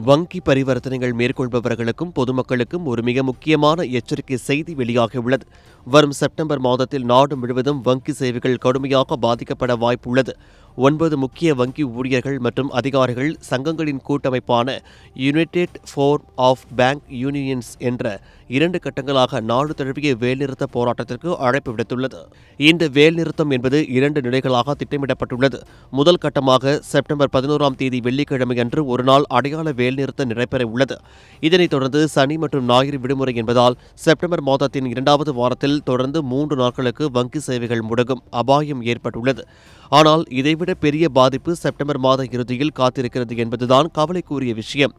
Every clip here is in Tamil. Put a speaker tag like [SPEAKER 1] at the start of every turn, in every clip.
[SPEAKER 1] வங்கி பரிவர்த்தனைகள் மேற்கொள்பவர்களுக்கும் பொதுமக்களுக்கும் ஒரு மிக முக்கியமான எச்சரிக்கை செய்தி வெளியாகியுள்ளது. வரும் செப்டம்பர் மாதத்தில் நாடு முழுவதும் வங்கி சேவைகள் கடுமையாக பாதிக்கப்பட வாய்ப்புள்ளது. 9 முக்கிய வங்கி ஊழியர்கள் மற்றும் அதிகாரிகள் சங்கங்களின் கூட்டமைப்பான United Forum of Bank Unions என்ற 2 கட்டங்களாக நாடு தழுவிய வேலைநிறுத்த போராட்டத்திற்கு அழைப்பு விடுத்துள்ளது. இந்த வேலைநிறுத்தம் என்பது 2 நிலைகளாக திட்டமிடப்பட்டுள்ளது. முதல் கட்டமாக செப்டம்பர் 11ஆம் தேதி வெள்ளிக்கிழமை அன்று ஒருநாள் அடையாள வேலைநிறுத்தம் நடைபெற உள்ளது. இதனைத் தொடர்ந்து சனி மற்றும் ஞாயிறு விடுமுறை என்பதால் செப்டம்பர் மாதத்தின் 2வது வாரத்தில் தொடர்ந்து 3 நாட்களுக்கு வங்கி சேவைகள் முடங்கும் அபாயம் ஏற்பட்டுள்ளது. ஆனால் இதைவிட பெரிய பாதிப்பு செப்டம்பர் மாத இறுதியில் காத்திருக்கிறது என்பதுதான் கவலைக்குரிய விஷயம்.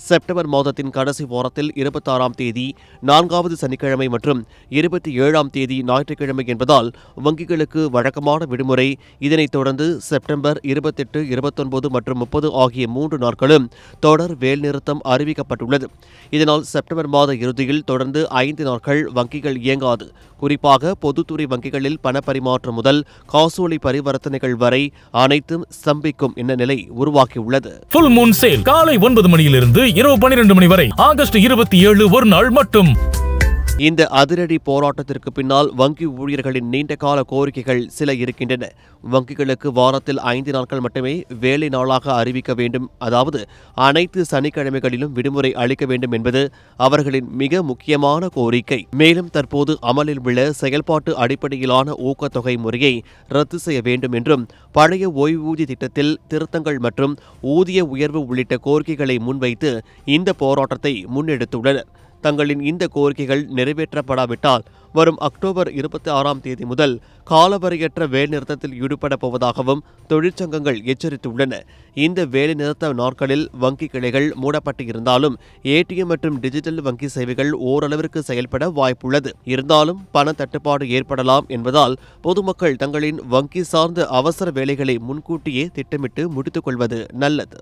[SPEAKER 1] செப்டம்பர் மாதத்தின் கடைசி வாரத்தில் 26ஆம் தேதி 4வது சனிக்கிழமை மற்றும் 27ஆம் தேதி ஞாயிற்றுக்கிழமை என்பதால் வங்கிகளுக்கு வழக்கமான விடுமுறை. இதனைத் தொடர்ந்து செப்டம்பர் 28, 29 மற்றும் 30 ஆகிய 3 நாட்களும் தொடர் வேலைநிறுத்தம் அறிவிக்கப்பட்டுள்ளது. இதனால் செப்டம்பர் மாத இறுதியில் தொடர்ந்து 5 நாட்கள் வங்கிகள் இயங்காது. குறிப்பாக பொதுத்துறை வங்கிகளில் பணப்பரிமாற்றம் முதல் காசோலை பரிவர்த்தனைகள் வரை அனைத்தும் ஸ்தம்பிக்கும் என்ற நிலை உருவாக்கியுள்ளது.
[SPEAKER 2] ஃபுல் மூன் சேல் காலை 9 மணியிலிருந்து இரவு 12 மணி வரை ஆகஸ்ட் 27 ஒரு நாள் மட்டும்.
[SPEAKER 1] இந்த அதிரடி போராட்டத்திற்கு பின்னால் வங்கி ஊழியர்களின் நீண்டகால கோரிக்கைகள் சில இருக்கின்றன. வங்கிகளுக்கு வாரத்தில் 5 நாட்கள் மட்டுமே வேலை நாளாக அறிவிக்க வேண்டும், அதாவது அனைத்து சனிக்கிழமைகளிலும் விடுமுறை அளிக்க வேண்டும் என்பது அவர்களின் மிக முக்கியமான கோரிக்கை. மேலும் தற்போது அமலில் உள்ள செயல்பாட்டு அடிப்படையிலான ஊக்கத்தொகை முறையை ரத்து செய்ய வேண்டும் என்றும், பழைய ஓய்வூதிய திட்டத்தில் திருத்தங்கள் மற்றும் ஊதிய உயர்வு உள்ளிட்ட கோரிக்கைகளை முன்வைத்து இந்த போராட்டத்தை முன்னெடுத்துள்ளனர். தங்களின் இந்த கோரிக்கைகள் நிறைவேற்றப்படாவிட்டால் வரும் அக்டோபர் 26ஆம் தேதி முதல் காலவரையற்ற வேலைநிறுத்தத்தில் ஈடுபடப் போவதாகவும் தொழிற்சங்கங்கள் எச்சரித்துள்ளன. இந்த வேலைநிறுத்த நாட்களில் வங்கி கிளைகள் மூடப்பட்டு இருந்தாலும் ஏடிஎம் மற்றும் டிஜிட்டல் வங்கி சேவைகள் ஓரளவிற்கு செயல்பட வாய்ப்புள்ளது. இருந்தாலும் பண தட்டுப்பாடு ஏற்படலாம் என்பதால் பொதுமக்கள் தங்களின் வங்கி சார்ந்த அவசர வேலைகளை முன்கூட்டியே திட்டமிட்டு முடித்துக் கொள்வது நல்லது.